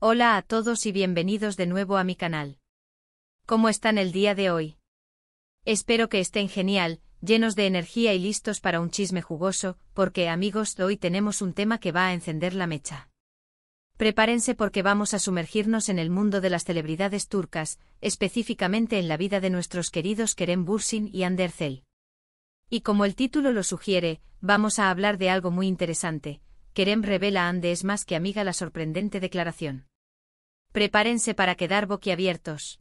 Hola a todos y bienvenidos de nuevo a mi canal. ¿Cómo están el día de hoy? Espero que estén genial, llenos de energía y listos para un chisme jugoso, porque amigos, hoy tenemos un tema que va a encender la mecha. Prepárense porque vamos a sumergirnos en el mundo de las celebridades turcas, específicamente en la vida de nuestros queridos Kerem Bürsin y Hande Erçel. Y como el título lo sugiere, vamos a hablar de algo muy interesante. Kerem revela a Hande es más que amiga la sorprendente declaración. Prepárense para quedar boquiabiertos.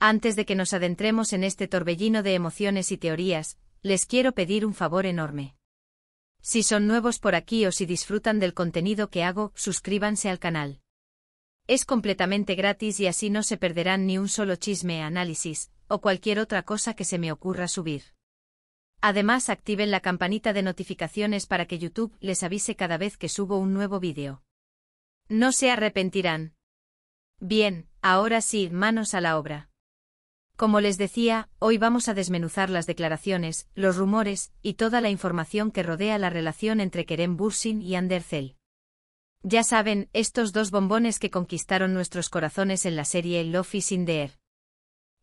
Antes de que nos adentremos en este torbellino de emociones y teorías, les quiero pedir un favor enorme. Si son nuevos por aquí o si disfrutan del contenido que hago, suscríbanse al canal. Es completamente gratis y así no se perderán ni un solo chisme, análisis, o cualquier otra cosa que se me ocurra subir. Además, activen la campanita de notificaciones para que YouTube les avise cada vez que subo un nuevo vídeo. No se arrepentirán. Bien, ahora sí, manos a la obra. Como les decía, hoy vamos a desmenuzar las declaraciones, los rumores y toda la información que rodea la relación entre Kerem Bürsin y Hande Erçel. Ya saben, estos dos bombones que conquistaron nuestros corazones en la serie Love is in the Air.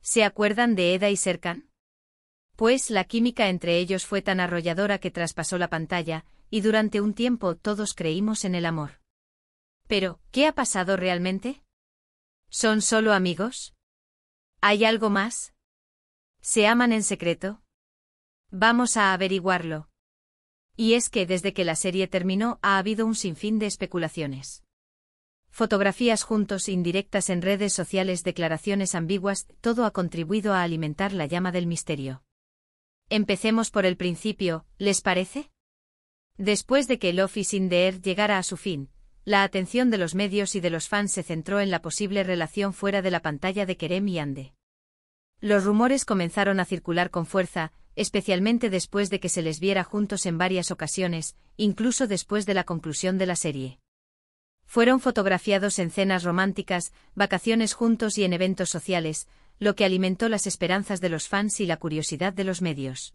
¿Se acuerdan de Eda y Serkan? Pues la química entre ellos fue tan arrolladora que traspasó la pantalla, y durante un tiempo todos creímos en el amor. Pero, ¿qué ha pasado realmente? ¿Son solo amigos? ¿Hay algo más? ¿Se aman en secreto? Vamos a averiguarlo. Y es que desde que la serie terminó ha habido un sinfín de especulaciones. Fotografías juntos, indirectas en redes sociales, declaraciones ambiguas, todo ha contribuido a alimentar la llama del misterio. Empecemos por el principio, ¿les parece? Después de que Love is in the Air llegara a su fin, la atención de los medios y de los fans se centró en la posible relación fuera de la pantalla de Kerem y Hande. Los rumores comenzaron a circular con fuerza, especialmente después de que se les viera juntos en varias ocasiones, incluso después de la conclusión de la serie. Fueron fotografiados en cenas románticas, vacaciones juntos y en eventos sociales, lo que alimentó las esperanzas de los fans y la curiosidad de los medios.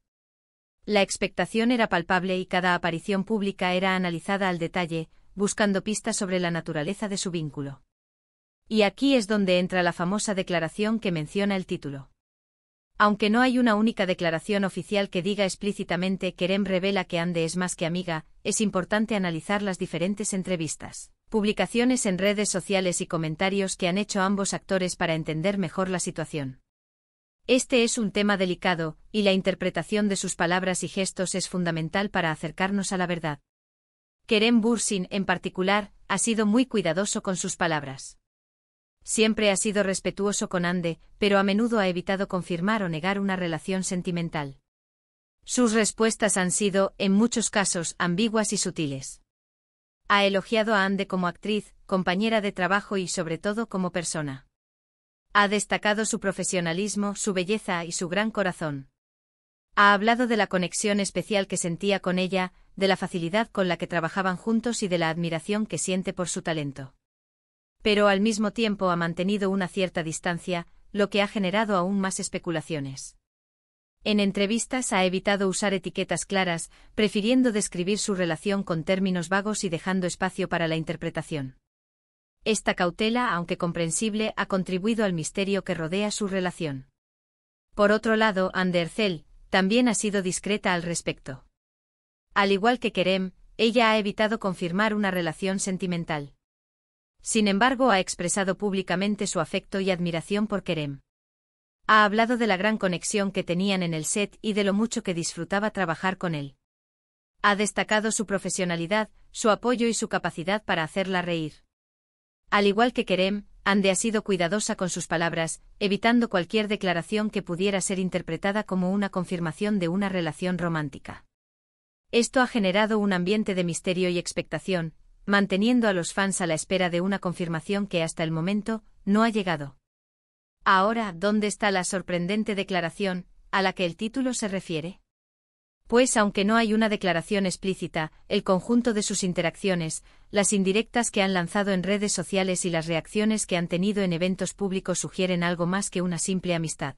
La expectación era palpable y cada aparición pública era analizada al detalle, buscando pistas sobre la naturaleza de su vínculo. Y aquí es donde entra la famosa declaración que menciona el título. Aunque no hay una única declaración oficial que diga explícitamente Kerem revela que Hande es más que amiga, es importante analizar las diferentes entrevistas, publicaciones en redes sociales y comentarios que han hecho ambos actores para entender mejor la situación. Este es un tema delicado, y la interpretación de sus palabras y gestos es fundamental para acercarnos a la verdad. Kerem Bürsin, en particular, ha sido muy cuidadoso con sus palabras. Siempre ha sido respetuoso con Hande, pero a menudo ha evitado confirmar o negar una relación sentimental. Sus respuestas han sido, en muchos casos, ambiguas y sutiles. Ha elogiado a Hande como actriz, compañera de trabajo y sobre todo como persona. Ha destacado su profesionalismo, su belleza y su gran corazón. Ha hablado de la conexión especial que sentía con ella, de la facilidad con la que trabajaban juntos y de la admiración que siente por su talento. Pero al mismo tiempo ha mantenido una cierta distancia, lo que ha generado aún más especulaciones. En entrevistas ha evitado usar etiquetas claras, prefiriendo describir su relación con términos vagos y dejando espacio para la interpretación. Esta cautela, aunque comprensible, ha contribuido al misterio que rodea su relación. Por otro lado, Hande Erçel también ha sido discreta al respecto. Al igual que Kerem, ella ha evitado confirmar una relación sentimental. Sin embargo, ha expresado públicamente su afecto y admiración por Kerem. Ha hablado de la gran conexión que tenían en el set y de lo mucho que disfrutaba trabajar con él. Ha destacado su profesionalidad, su apoyo y su capacidad para hacerla reír. Al igual que Kerem, Hande ha sido cuidadosa con sus palabras, evitando cualquier declaración que pudiera ser interpretada como una confirmación de una relación romántica. Esto ha generado un ambiente de misterio y expectación, manteniendo a los fans a la espera de una confirmación que hasta el momento no ha llegado. Ahora, ¿dónde está la sorprendente declaración a la que el título se refiere? Pues aunque no hay una declaración explícita, el conjunto de sus interacciones, las indirectas que han lanzado en redes sociales y las reacciones que han tenido en eventos públicos sugieren algo más que una simple amistad.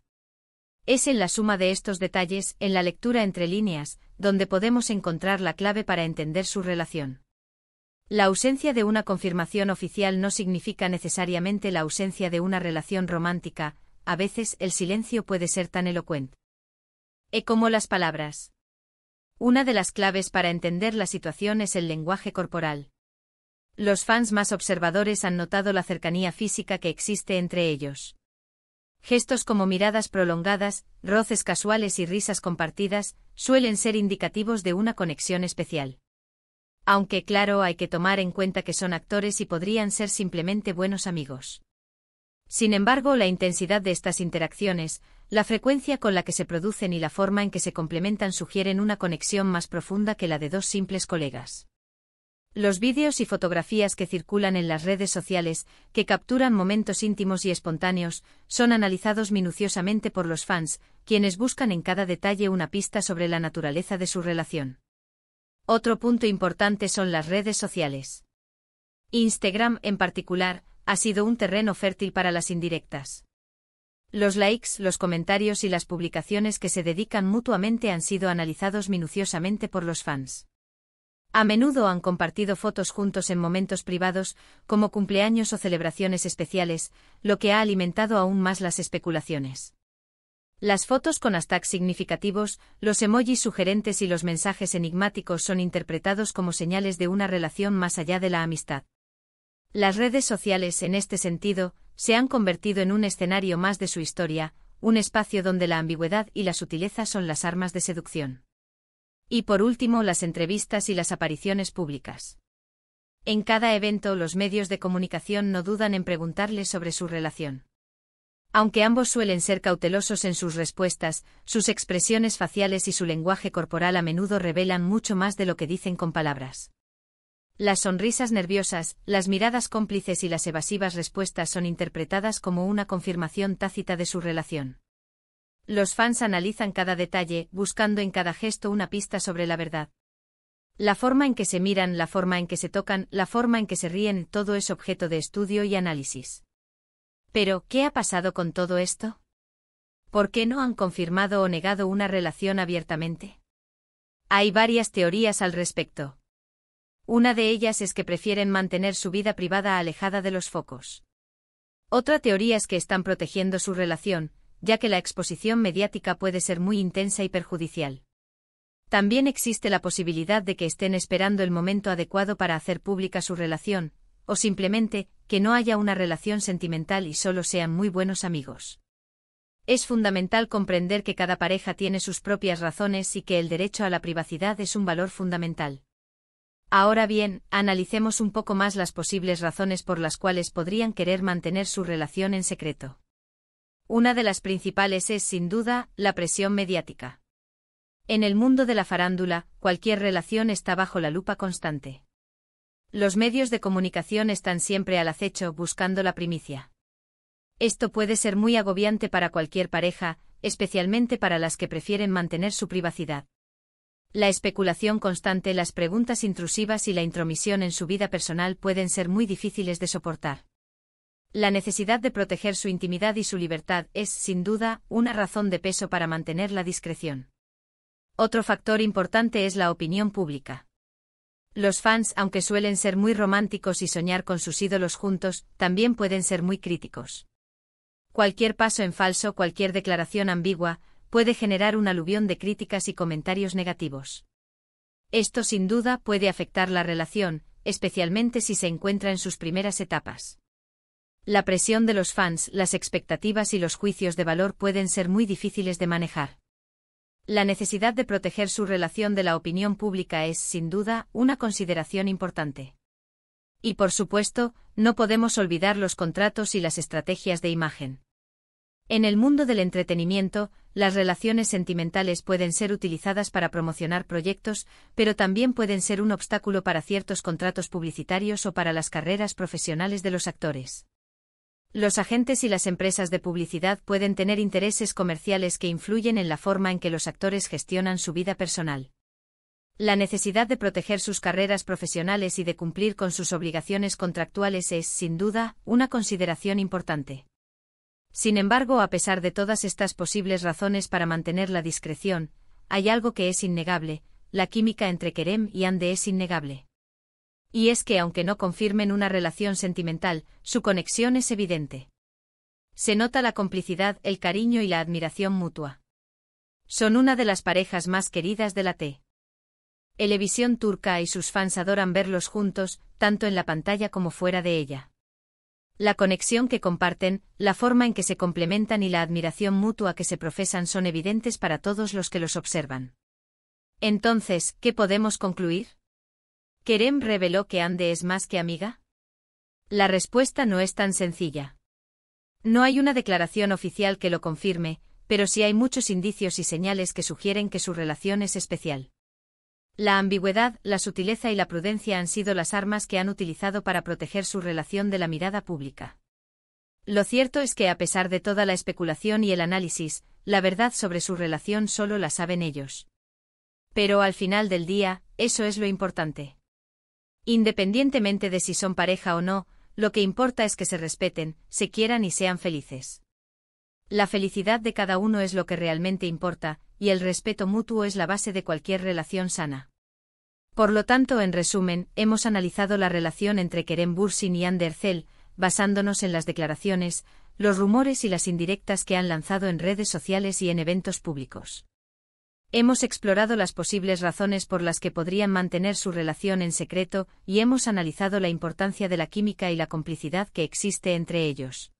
Es en la suma de estos detalles, en la lectura entre líneas, donde podemos encontrar la clave para entender su relación. La ausencia de una confirmación oficial no significa necesariamente la ausencia de una relación romántica, a veces el silencio puede ser tan elocuente como las palabras. Una de las claves para entender la situación es el lenguaje corporal. Los fans más observadores han notado la cercanía física que existe entre ellos. Gestos como miradas prolongadas, roces casuales y risas compartidas suelen ser indicativos de una conexión especial. Aunque claro, hay que tomar en cuenta que son actores y podrían ser simplemente buenos amigos. Sin embargo, la intensidad de estas interacciones, la frecuencia con la que se producen y la forma en que se complementan sugieren una conexión más profunda que la de dos simples colegas. Los vídeos y fotografías que circulan en las redes sociales, que capturan momentos íntimos y espontáneos, son analizados minuciosamente por los fans, quienes buscan en cada detalle una pista sobre la naturaleza de su relación. Otro punto importante son las redes sociales. Instagram, en particular, ha sido un terreno fértil para las indirectas. Los likes, los comentarios y las publicaciones que se dedican mutuamente han sido analizados minuciosamente por los fans. A menudo han compartido fotos juntos en momentos privados, como cumpleaños o celebraciones especiales, lo que ha alimentado aún más las especulaciones. Las fotos con hashtags significativos, los emojis sugerentes y los mensajes enigmáticos son interpretados como señales de una relación más allá de la amistad. Las redes sociales, en este sentido, se han convertido en un escenario más de su historia, un espacio donde la ambigüedad y la sutileza son las armas de seducción. Y por último, las entrevistas y las apariciones públicas. En cada evento, los medios de comunicación no dudan en preguntarles sobre su relación. Aunque ambos suelen ser cautelosos en sus respuestas, sus expresiones faciales y su lenguaje corporal a menudo revelan mucho más de lo que dicen con palabras. Las sonrisas nerviosas, las miradas cómplices y las evasivas respuestas son interpretadas como una confirmación tácita de su relación. Los fans analizan cada detalle, buscando en cada gesto una pista sobre la verdad. La forma en que se miran, la forma en que se tocan, la forma en que se ríen, todo es objeto de estudio y análisis. Pero, ¿qué ha pasado con todo esto? ¿Por qué no han confirmado o negado una relación abiertamente? Hay varias teorías al respecto. Una de ellas es que prefieren mantener su vida privada alejada de los focos. Otra teoría es que están protegiendo su relación, ya que la exposición mediática puede ser muy intensa y perjudicial. También existe la posibilidad de que estén esperando el momento adecuado para hacer pública su relación, o simplemente, que no haya una relación sentimental y solo sean muy buenos amigos. Es fundamental comprender que cada pareja tiene sus propias razones y que el derecho a la privacidad es un valor fundamental. Ahora bien, analicemos un poco más las posibles razones por las cuales podrían querer mantener su relación en secreto. Una de las principales es, sin duda, la presión mediática. En el mundo de la farándula, cualquier relación está bajo la lupa constante. Los medios de comunicación están siempre al acecho buscando la primicia. Esto puede ser muy agobiante para cualquier pareja, especialmente para las que prefieren mantener su privacidad. La especulación constante, las preguntas intrusivas y la intromisión en su vida personal pueden ser muy difíciles de soportar. La necesidad de proteger su intimidad y su libertad es, sin duda, una razón de peso para mantener la discreción. Otro factor importante es la opinión pública. Los fans, aunque suelen ser muy románticos y soñar con sus ídolos juntos, también pueden ser muy críticos. Cualquier paso en falso, cualquier declaración ambigua, puede generar un aluvión de críticas y comentarios negativos. Esto sin duda puede afectar la relación, especialmente si se encuentra en sus primeras etapas. La presión de los fans, las expectativas y los juicios de valor pueden ser muy difíciles de manejar. La necesidad de proteger su relación de la opinión pública es, sin duda, una consideración importante. Y por supuesto, no podemos olvidar los contratos y las estrategias de imagen. En el mundo del entretenimiento, las relaciones sentimentales pueden ser utilizadas para promocionar proyectos, pero también pueden ser un obstáculo para ciertos contratos publicitarios o para las carreras profesionales de los actores. Los agentes y las empresas de publicidad pueden tener intereses comerciales que influyen en la forma en que los actores gestionan su vida personal. La necesidad de proteger sus carreras profesionales y de cumplir con sus obligaciones contractuales es, sin duda, una consideración importante. Sin embargo, a pesar de todas estas posibles razones para mantener la discreción, hay algo que es innegable: la química entre Kerem y Hande es innegable. Y es que aunque no confirmen una relación sentimental, su conexión es evidente. Se nota la complicidad, el cariño y la admiración mutua. Son una de las parejas más queridas de la televisión turca y sus fans adoran verlos juntos, tanto en la pantalla como fuera de ella. La conexión que comparten, la forma en que se complementan y la admiración mutua que se profesan son evidentes para todos los que los observan. Entonces, ¿qué podemos concluir? ¿Kerem reveló que Hande es más que amiga? La respuesta no es tan sencilla. No hay una declaración oficial que lo confirme, pero sí hay muchos indicios y señales que sugieren que su relación es especial. La ambigüedad, la sutileza y la prudencia han sido las armas que han utilizado para proteger su relación de la mirada pública. Lo cierto es que a pesar de toda la especulación y el análisis, la verdad sobre su relación solo la saben ellos. Pero al final del día, eso es lo importante. Independientemente de si son pareja o no, lo que importa es que se respeten, se quieran y sean felices. La felicidad de cada uno es lo que realmente importa, y el respeto mutuo es la base de cualquier relación sana. Por lo tanto, en resumen, hemos analizado la relación entre Kerem Bürsin y Hande Erçel, basándonos en las declaraciones, los rumores y las indirectas que han lanzado en redes sociales y en eventos públicos. Hemos explorado las posibles razones por las que podrían mantener su relación en secreto y hemos analizado la importancia de la química y la complicidad que existe entre ellos.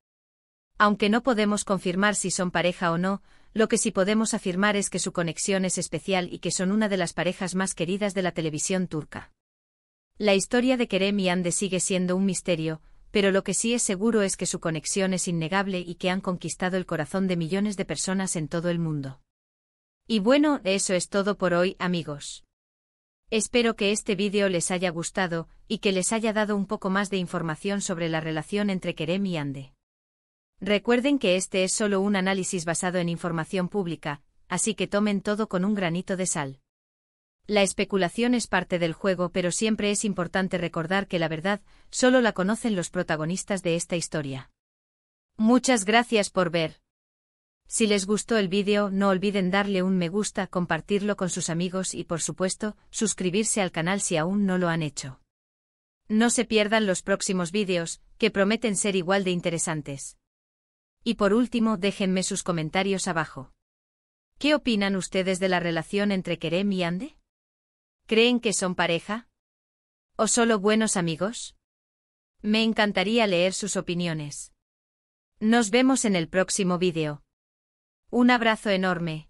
Aunque no podemos confirmar si son pareja o no, lo que sí podemos afirmar es que su conexión es especial y que son una de las parejas más queridas de la televisión turca. La historia de Kerem y Hande sigue siendo un misterio, pero lo que sí es seguro es que su conexión es innegable y que han conquistado el corazón de millones de personas en todo el mundo. Y bueno, eso es todo por hoy, amigos. Espero que este vídeo les haya gustado y que les haya dado un poco más de información sobre la relación entre Kerem y Hande. Recuerden que este es solo un análisis basado en información pública, así que tomen todo con un granito de sal. La especulación es parte del juego, pero siempre es importante recordar que la verdad solo la conocen los protagonistas de esta historia. Muchas gracias por ver. Si les gustó el vídeo, no olviden darle un me gusta, compartirlo con sus amigos y, por supuesto, suscribirse al canal si aún no lo han hecho. No se pierdan los próximos vídeos, que prometen ser igual de interesantes. Y por último, déjenme sus comentarios abajo. ¿Qué opinan ustedes de la relación entre Kerem y Hande? ¿Creen que son pareja? ¿O solo buenos amigos? Me encantaría leer sus opiniones. Nos vemos en el próximo vídeo. Un abrazo enorme.